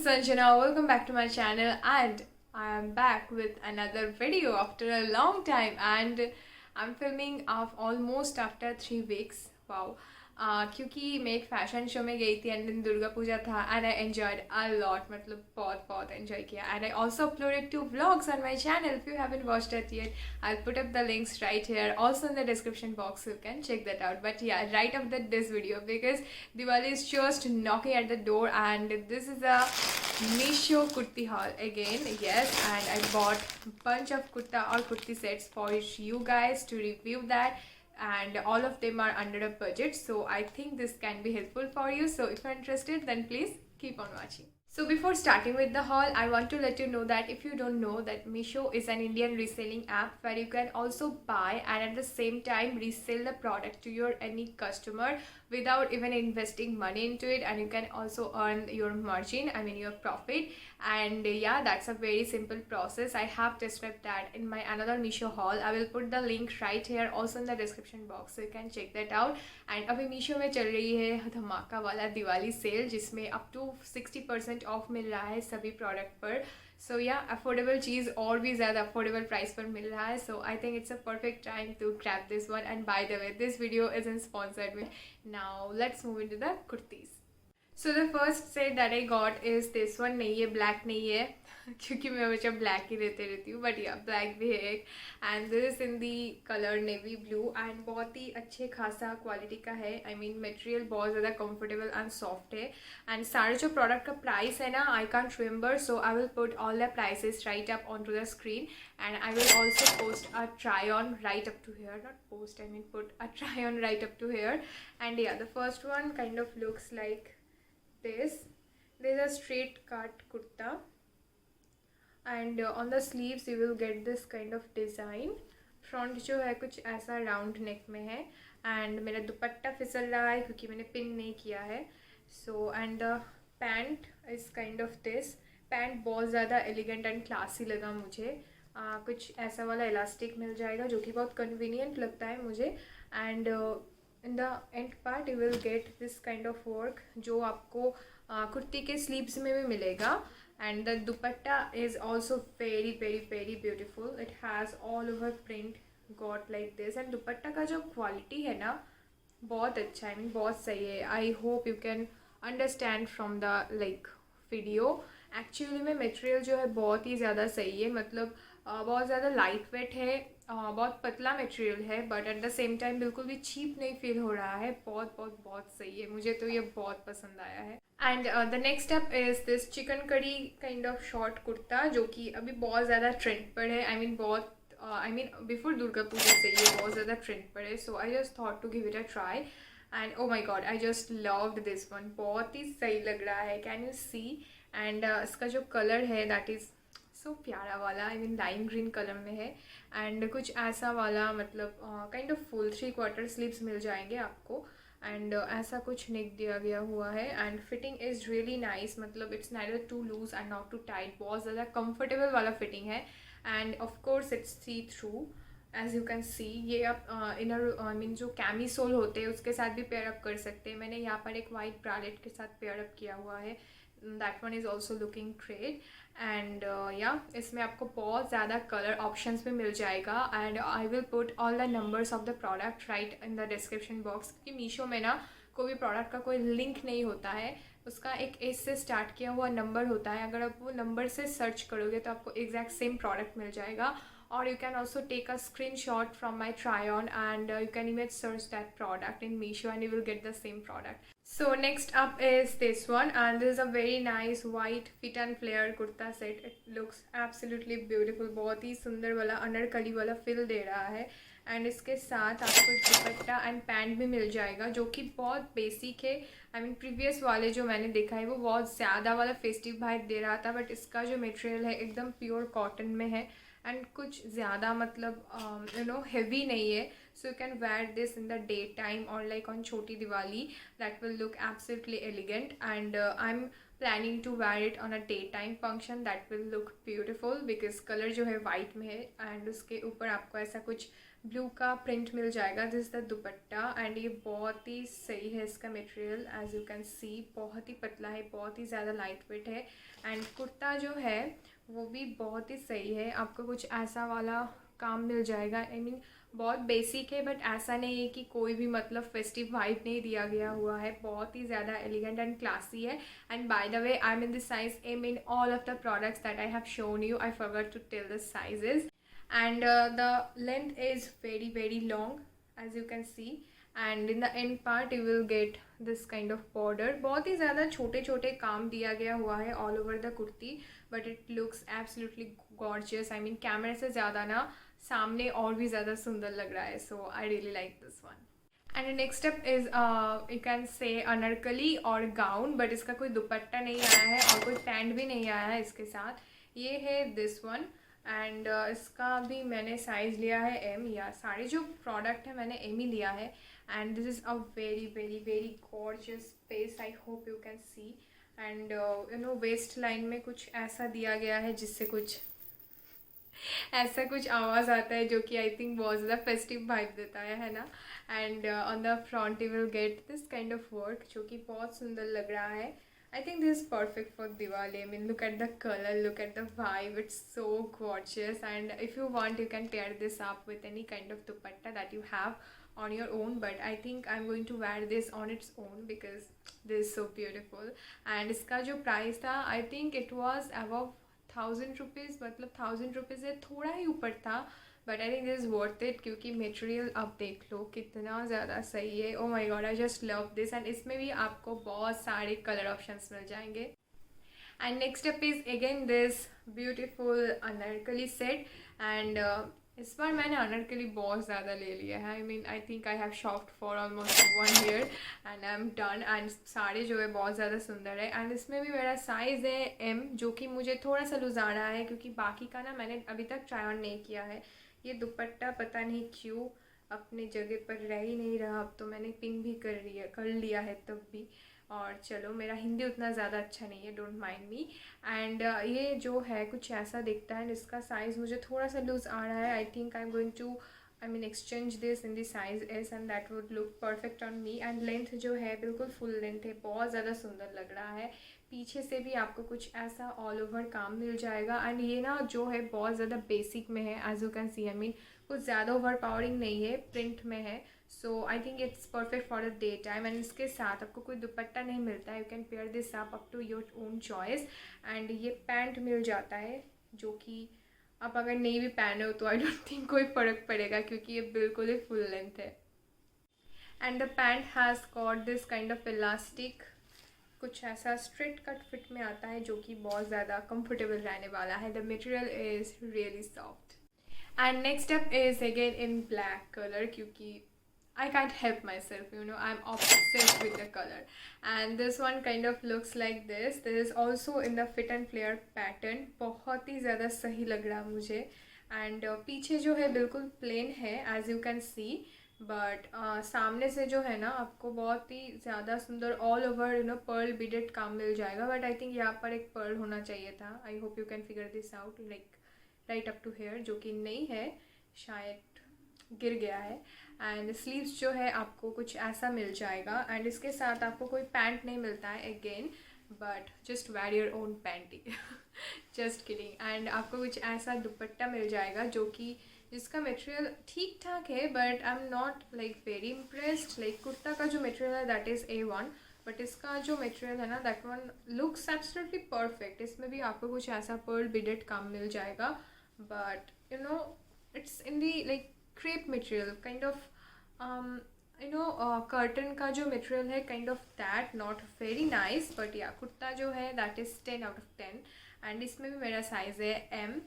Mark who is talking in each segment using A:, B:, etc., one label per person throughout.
A: Sanjana, welcome back to my channel, and I am back with another video after a long time, and I'm filming almost after 3 weeks. Wow. क्योंकि मैं एक fashion show में गई थी and दिन दुर्गा पूजा था and I enjoyed a lot, मतलब बहुत बहुत एंजॉय किया and I also uploaded 2 vlogs on my channel. If you haven't watched it yet, I'll put up the links right here, also in the description box, so you can check that out. But yeah, right after this video, because Diwali is just knocking at the door, and this is a Meesho kurti haul again. Yes, and I bought bunch of kurta or kurti sets for you guys to review that, and all of them are under a budget, so I think this can be helpful for you. So if you're interested, then please keep on watching. So before starting with the haul, I want to let you know that if you don't know, that Meesho is an Indian reselling app where you can also buy and at the same time resell the product to your any customer without even investing money into it, and you can also earn your margin, I mean your profit. And yeah, that's a very simple process. I have described that in my another Meesho haul. I will put the link right here, also in the description box, so you can check that out. And अभी Meesho में चल रही है धमाका वाला Diwali cell, जिसमें up to 60% of मिल रहा है सभी प्रोडक्ट पर. सो या अफोर्डेबल चीज़ और भी ज़्यादा अफोर्डेबल प्राइस पर मिल रहा है. So I think it's a perfect time to grab this one. And by the way, this video is in sponsored with. Now let's move into the kurtis. So the first set that I got is this one. नहीं, ये black नहीं है क्योंकि मैं हमेशा black ही लेते रहती हूँ, बट या ब्लैक भी है एक. And this is in the colour navy blue, and बहुत ही अच्छे खासा क्वालिटी का है. आई मीन मटेरियल बहुत ज़्यादा कंफर्टेबल एंड सॉफ्ट है. एंड सारे जो प्रोडक्ट का प्राइस है ना, I can't remember, so I will put all the prices right up on to the screen. And I will also post a try on right up to here, not post, I mean put a try on right up to here. And yeah the first one kind of looks like this. There's a straight cut kurta, and on the sleeves you will get this kind of design. Front जो है कुछ ऐसा round neck में है, and मेरा दुपट्टा फिसल रहा है क्योंकि मैंने पिन नहीं किया है. So and the pant is kind of this. Pant बहुत ज़्यादा एलिगेंट एंड क्लासी लगा मुझे. कुछ ऐसा वाला इलास्टिक मिल जाएगा जो कि बहुत कन्वीनियंट लगता है मुझे. And in the end part you will get this kind of work, जो आपको कुर्ती के स्लीव्स में भी मिलेगा. And the dupatta is also very very very beautiful. It has all over print got like this. And दुपट्टा का जो quality है ना, बहुत अच्छा है. आई मीन बहुत सही है. आई hope you can understand from the like video. Actually में मटेरियल जो है बहुत ही ज़्यादा सही है, मतलब बहुत ज़्यादा लाइट वेट है, बहुत पतला मटेरियल है, but at the same time बिल्कुल भी चीप नहीं फील हो रहा है. बहुत बहुत बहुत सही है. मुझे तो ये बहुत पसंद आया है. And the next up is this chikankari kind of short kurta, जो कि अभी बहुत ज़्यादा ट्रेंड पर है. I mean before Durga Puja से ये बहुत ज़्यादा ट्रेंड पर है. So I just thought to give it a try, and oh my God, I just loved this one. बहुत ही सही लग रहा है. Can you see? एंड इसका जो कलर है दैट इज़ सो प्यारा वाला. I mean lime green colour में है, एंड कुछ ऐसा वाला, मतलब काइंड ऑफ फुल 3/4 स्लीव्स मिल जाएंगे आपको. एंड ऐसा कुछ नेक दिया गया हुआ है. And fitting is really nice, मतलब it's neither too loose and not too tight. बहुत ज़्यादा कंफर्टेबल वाला फिटिंग है. And of course it's see through, as you can see. ये आप इनर आई मीन जो कैमी सोल होते हैं उसके साथ भी पेयर अप कर सकते हैं. मैंने यहाँ पर एक वाइट ब्रालेट के साथ पेयर अप किया हुआ है. That one is also looking great. And या इसमें आपको बहुत ज़्यादा कलर ऑप्शंस भी मिल जाएगा. And I will put all the numbers of the product right in the description box, क्योंकि मीशो में ना कोई भी प्रोडक्ट का कोई लिंक नहीं होता है. उसका एक एस से स्टार्ट किया हुआ नंबर होता है. अगर आप वो नंबर से सर्च करोगे तो आपको एग्जैक्ट सेम प्रोडक्ट मिल जाएगा. Or you can also take a screenshot from my try on, and you can even search that product in Meesho and you will get the same product. So next up is this one, and this is a very nice white fit and flare kurta set. It looks absolutely beautiful. बहुत ही सुंदर वाला अनरकली वाला feel दे रहा है. And इसके साथ आपको दुपट्टा and pant भी मिल जाएगा, जो कि बहुत बेसिक है. आई मीन प्रीवियस वाले जो मैंने देखा है वो बहुत ज़्यादा वाला फेस्टिव वाइब दे रहा था, बट इसका जो मटेरियल है एकदम प्योर कॉटन में है. एंड कुछ ज़्यादा मतलब यू नो हेवी नहीं है. So you can wear this in the day time और लाइक ऑन छोटी Diwali. That will look absolutely elegant. And I am planning to wear it on a daytime function that will look beautiful because colour जो है white में है and उसके ऊपर आपको ऐसा कुछ ब्लू का प्रिंट मिल जाएगा. दिस द दुपट्टा एंड ये बहुत ही सही है इसका material. As you can see बहुत ही पतला है, बहुत ही ज़्यादा लाइट वेट है. एंड कुर्ता जो है वो भी बहुत ही सही है. आपको कुछ ऐसा वाला काम मिल जाएगा. आई मीन बहुत बेसिक है बट ऐसा नहीं है कि कोई भी मतलब फेस्टिव वाइब नहीं दिया गया हुआ है. बहुत ही ज़्यादा एलिगेंट एंड क्लासी है. And by the way I am in the size M in all of the products that I have shown you. I forgot to tell the sizes and the length is very long as you can see. And in the end part you will get this kind of border. बहुत ही ज़्यादा छोटे छोटे काम दिया गया हुआ है all over the kurti but it looks absolutely gorgeous. I mean कैमरे से ज़्यादा ना सामने और भी ज़्यादा सुंदर लग रहा है. So I really like this one. And the next step is you can say Anarkali और गाउन बट इसका कोई दुपट्टा नहीं आया है और कोई पैंट भी नहीं आया है इसके साथ. ये है दिस वन एंड इसका भी मैंने साइज़ लिया है एम. या सारे जो प्रोडक्ट है मैंने एम ही लिया है. And this is a very gorgeous piece. I hope you can see. And you know waistline में कुछ ऐसा दिया गया है जिससे कुछ ऐसा कुछ आवाज़ आता है जो कि आई थिंक बहुत ज़्यादा फेस्टिव वाइब देता है ना. And on the front you will get this kind of work जो कि बहुत सुंदर लग रहा है. I think this is perfect for Diwali. I mean, look at the color, look at the vibe. It's so gorgeous. And if you want, you can pair this up with any kind of dupatta that you have on your own. But I think I'm going to wear this on its own because this is so beautiful. And इसका जो price था, I think it was above 1000 rupees. मतलब 1000 rupees से थोड़ा ही ऊपर था. But I think this is worth it क्योंकि material आप देख लो कितना ज़्यादा सही है. Oh my God I just love this. And इसमें भी आपको बहुत सारे कलर ऑप्शंस मिल जाएंगे. And next up is again this beautiful Anarkali set. And इस बार मैंने अनारकली बहुत ज़्यादा ले लिया है. I mean I think I have शॉप्ड for almost 1 year and I am done. And सारे जो है बहुत ज़्यादा सुंदर है. एंड इसमें भी मेरा साइज़ है एम जो कि मुझे थोड़ा सा लुजाना है क्योंकि बाकी का ना मैंने अभी तक ट्राई ऑन नहीं किया है. ये दुपट्टा पता नहीं क्यों अपने जगह पर रह ही नहीं रहा. अब तो मैंने पिन भी कर लिया है तब भी. और चलो मेरा हिंदी उतना ज़्यादा अच्छा नहीं है, डोंट माइंड मी. एंड ये जो है कुछ ऐसा दिखता है. इसका साइज़ मुझे थोड़ा सा लूज़ आ रहा है. I think I am going to exchange this in the size S and that would look perfect on me. And length जो है बिल्कुल फुल लेंथ है, बहुत ज़्यादा सुंदर लग रहा है. पीछे से भी आपको कुछ ऐसा ऑल ओवर काम मिल जाएगा. एंड ये ना जो है बहुत ज़्यादा बेसिक में है as you can see. I mean कुछ ज़्यादा ओवर पावरिंग नहीं है, प्रिंट में है. So I think it's perfect for the day time. And इसके साथ आपको कोई दुपट्टा नहीं मिलता है. You can pair this up to your own choice. And ये पैंट मिल जाता है जो कि आप अगर नहीं भी पहने हो तो आई डोंट थिंक कोई फ़र्क पड़ेगा क्योंकि ये बिल्कुल ही फुल लेंथ है. And the pant has got this kind of elastic. कुछ ऐसा स्ट्रेट कट फिट में आता है जो कि बहुत ज़्यादा कंफर्टेबल रहने वाला है. The material is really soft. And next up is again in black colour क्योंकि I can't help myself, you know, I'm obsessed with the color. And this one kind of looks like this. This is also in the fit and flare pattern. बहुत ही ज़्यादा सही लग रहा मुझे. And पीछे जो है बिल्कुल प्लेन है as you can see. But सामने से जो है ना आपको बहुत ही ज़्यादा सुंदर all over you know pearl beaded काम मिल जाएगा. बट आई थिंक यहाँ पर एक पर्ल होना चाहिए था. I hope you can figure this out like right up to here जो कि नहीं है, शायद गिर गया है. एंड स्लीव्स जो है आपको कुछ ऐसा मिल जाएगा. एंड इसके साथ आपको कोई पैंट नहीं मिलता है again but just wear your own panty. Just kidding. And आपको कुछ ऐसा दुपट्टा मिल जाएगा जो कि जिसका मटेरियल ठीक ठाक है but I am not like very impressed. Like kurta का जो मटेरियल है दैट इज़ A1 बट इसका जो मटेरियल है ना that one looks absolutely perfect. इसमें भी आपको कुछ ऐसा पर्ल बीडेड काम मिल जाएगा but you know it's in the like crepe material kind of you know curtain का जो मटेरियल है kind of that. Not very nice but या कुर्ता जो है that is 10 out of 10. And इसमें भी मेरा साइज़ है M.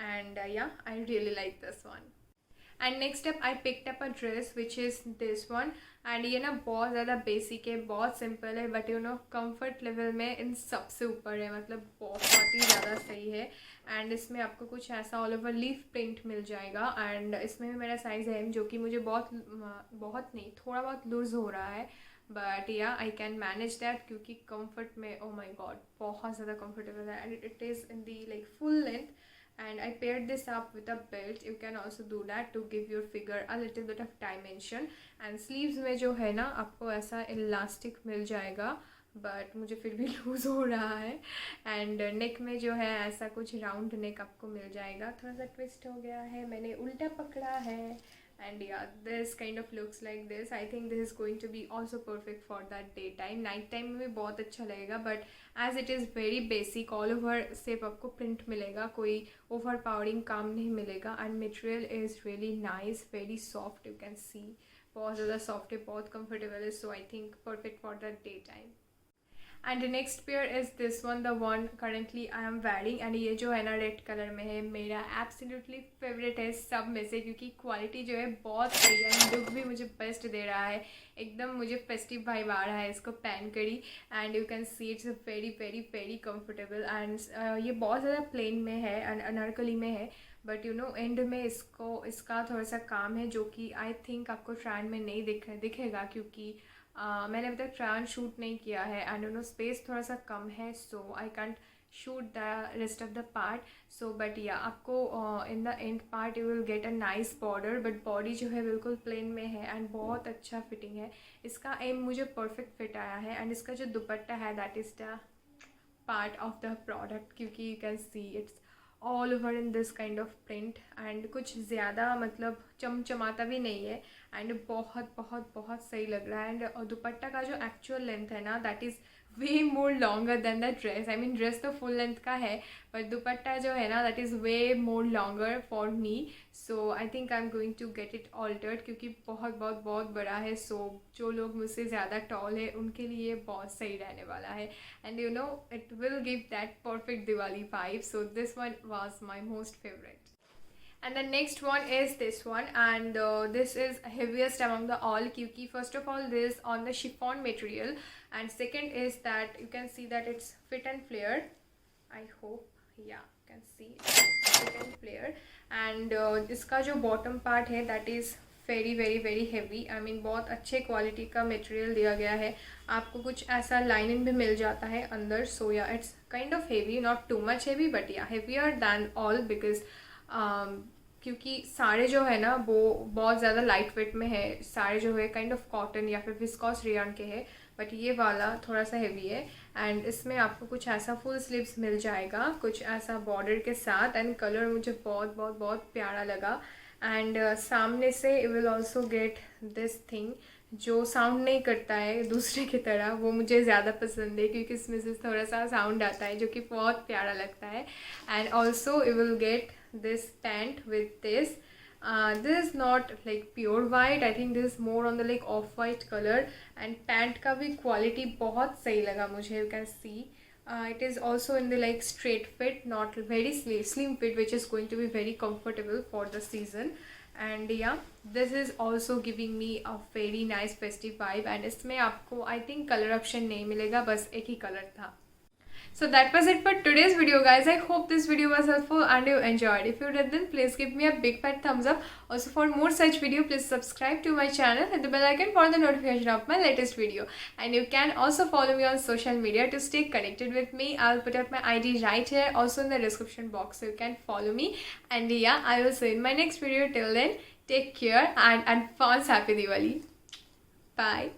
A: And yeah, I really like this one. And next up I picked up a dress which is this one. And ये ना बहुत ज़्यादा बेसिक है, बहुत सिंपल है but you know comfort level में इन सबसे ऊपर है. मतलब बहुत ही ज़्यादा सही है. एंड इसमें आपको कुछ ऐसा ऑल ओवर लीफ प्रिंट मिल जाएगा. एंड इसमें भी मेरा साइज़ है M जो कि मुझे बहुत नहीं थोड़ा बहुत लूज़ हो रहा है बट या आई कैन मैनेज दैट क्योंकि कंफर्ट में ओ माई गॉड बहुत ज़्यादा कंफर्टेबल है and it is in the like full length. And I paired this up with a belt. You can also do that to give your figure a little bit of dimension. And sleeves में जो है ना आपको ऐसा elastic मिल जाएगा, but मुझे फिर भी लूज़ हो रहा है. एंड नेक में जो है ऐसा कुछ राउंड नेक आपको मिल जाएगा. थोड़ा सा ट्विस्ट हो गया है, मैंने उल्टा पकड़ा है. And yeah, this kind of looks like this. I think this is going to be also perfect for that daytime. Night time में भी बहुत अच्छा लगेगा, but as it is very basic, all over सिर्फ आपको print मिलेगा, कोई overpowering काम नहीं मिलेगा. And material is really nice, very soft. You can see बहुत ज़्यादा soft है, बहुत comfortable है. So I think perfect for the daytime. And next pair is this one, the one currently I am wearing. And ये जो है ना red colour में है, मेरा एब्सोल्युटली फेवरेट है सब में से, क्योंकि क्वालिटी जो है बहुत सही है एंड लुक भी मुझे बेस्ट दे रहा है. एकदम मुझे फेस्टिव वाइब आ रहा है इसको पहन कर ही. And you can see it's very very very comfortable. And ये बहुत ज़्यादा प्लेन में है एंड अनारकली में है, बट यू नो एंड में इसका थोड़ा सा काम है जो कि आई थिंक आपको ट्रायल में नहीं दिखेगा, क्योंकि मैंने अभी तक ट्रायल शूट नहीं किया है एंड यू नो स्पेस थोड़ा सा कम है, so I can't shoot the rest of the part. So but yeah आपको in the end part you will get a nice border, but body जो है बिल्कुल प्लेन में है एंड बहुत अच्छा फिटिंग है. इसका एम मुझे परफेक्ट फिट आया है. एंड इसका जो दुपट्टा है that is the part of the product, क्योंकि you can see it's all over in this kind of print and कुछ ज़्यादा मतलब चमचमाता भी नहीं है एंड बहुत बहुत बहुत सही लग रहा है. एंड दुपट्टा का जो एक्चुअल लेंथ है ना that is way more longer than the dress. I mean dress तो फुल लेंथ का है, बट दुपट्टा जो है ना that is way more longer for me. So I think I am going to get it altered, क्योंकि बहुत बहुत बहुत बड़ा है. सो जो लोग मुझसे ज़्यादा टॉल है उनके लिए बहुत सही रहने वाला है. And you no it will give that perfect Diwali vibe. So this one was my most favourite. And the next one is this one, and this is heaviest among the all, क्योंकि first of all this on the chiffon material, and second is that you can see that it's fit and flare. I hope yeah you can see fit and flare. and इसका जो bottom part है that is very very very heavy. I mean बहुत अच्छे quality का material दिया गया है. आपको कुछ ऐसा लाइनिंग भी मिल जाता है अंदर. सो या it's kind of heavy, not too much heavy, but या हेवियर दैन ऑल, बिकॉज क्योंकि सारे जो है ना वो बहुत ज़्यादा लाइट वेट में है. सारे जो है काइंड ऑफ कॉटन या फिर विस्कॉस रेयन के है, बट ये वाला थोड़ा सा हेवी है. एंड इसमें आपको कुछ ऐसा फुल स्लीव्स मिल जाएगा, कुछ ऐसा बॉर्डर के साथ. एंड कलर मुझे बहुत बहुत बहुत प्यारा लगा. एंड सामने से you will also get this thing जो साउंड नहीं करता है दूसरे की तरह. वो मुझे ज़्यादा पसंद है क्योंकि इसमें से थोड़ा सा साउंड आता है जो कि बहुत प्यारा लगता है. And also you will gate this pant with this. This is not like pure white. I think this is more on the like off white color. And pant का भी quality बहुत सही लगा मुझे. You can see it is also in the like straight fit, not very slim fit, which is going to be very comfortable for the season. And yeah, this is also giving me a very nice festive vibe. And इसमें आपको I think color option नहीं मिलेगा, बस एक ही color था. So that was it for today's video, guys. I hope this video was helpful and you enjoyed. If you did, then please give me a big fat thumbs up. Also, for more such video, please subscribe to my channel, hit the bell icon for the notification of my latest video. And you can also follow me on social media to stay connected with me. I'll put up my ID right here, also in the description box, so you can follow me. And yeah, I will see you in my next video. Till then, take care and advance happy Diwali. Bye.